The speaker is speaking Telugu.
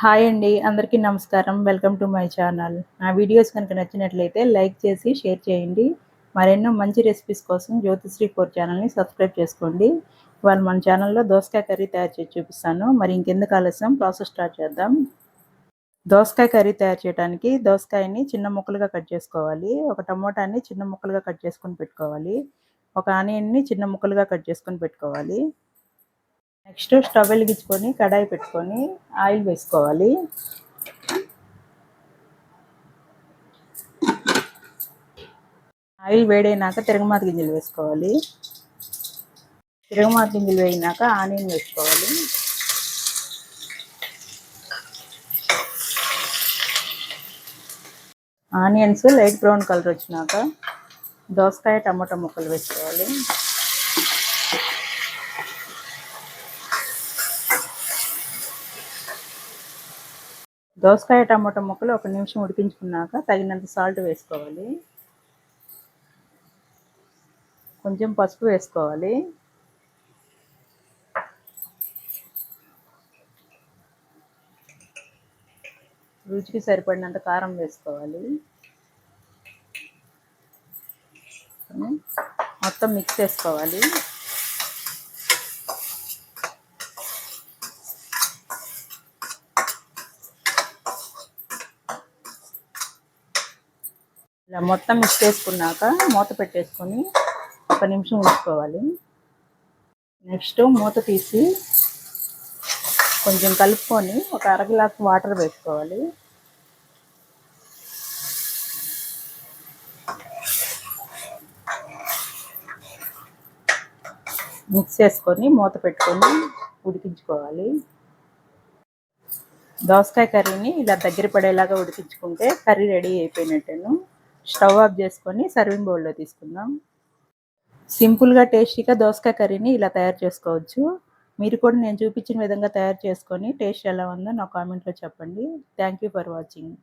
హాయ్ అండి. అందరికీ నమస్కారం. Welcome to my channel. నా వీడియోస్ కనుక నచ్చినట్లయితే లైక్ చేసి, షేర్ చేయండి. మరెన్నో మంచి రెసిపీస్ కోసం జ్యోతిశ్రీ 4 ఛానల్‌ని సబ్స్క్రైబ్ చేసుకోండి. ఇవాళ మన ఛానల్‌లో దోసకాయ కర్రీ తయారు చేసి చూపిస్తాను. మరి ఇంకెందుకు ఆలస్యం ప్రాసెస్ స్టార్ట్ చేద్దాం. దోసకాయ కర్రీ తయారు చేయడానికి దోసకాయని చిన్న ముక్కలుగా కట్ చేసుకోవాలి. ఒక టమోటాని చిన్న ముక్కలుగా కట్ చేసుకొని పెట్టుకోవాలి. ఒక ఆనియన్‌ని చిన్న ముక్కలుగా కట్ చేసుకొని పెట్టుకోవాలి. నెక్స్ట్ స్టవ్ వెలిగించుకొని కడాయి పెట్టుకొని ఆయిల్ వేసుకోవాలి. ఆయిల్ వేడైనాక తిరగమాత గింజలు వేసుకోవాలి. తిరగమాత గింజలు వేయినాక ఆనియన్ వేసుకోవాలి. ఆనియన్స్ లైట్ బ్రౌన్ కలర్ వచ్చినాక దోసకాయ టమాటా ముక్కలు వేసుకోవాలి. దోసకాయ టమాటా ముక్కలు 1 నిమిషం ఉడికించుకున్నాక తగినంత సాల్ట్ వేసుకోవాలి. కొంచెం పసుపు వేసుకోవాలి. రుచికి సరిపడినంత కారం వేసుకోవాలి. మొత్తం మిక్స్ చేసుకోవాలి. ఇలా మొత్తం మిక్స్ చేసుకున్నాక మూత పెట్టేసుకొని 1 నిమిషం ఉంచుకోవాలి. నెక్స్ట్ మూత తీసి కొంచెం కలుపుకొని ఒక అర గ్లాస్ వాటర్ వేసుకోవాలి. మిక్స్ చేసుకొని మూత పెట్టుకొని ఉడికించుకోవాలి. దోసకాయ కర్రీని ఇలా దగ్గర పడేలాగా ఉడికించుకుంటే కర్రీ రెడీ అయిపోయినట్టేను. స్టవ్ ఆఫ్ చేసుకొని సర్వింగ్ బౌల్లో తీసుకుందాం. సింపుల్గా టేస్టీగా దోసకాయ కర్రీని ఇలా తయారు చేసుకోవచ్చు. మీరు కూడా నేను చూపించిన విధంగా తయారు చేసుకొని టేస్ట్ ఎలా ఉందో నా కామెంట్లో చెప్పండి. Thank you for watching.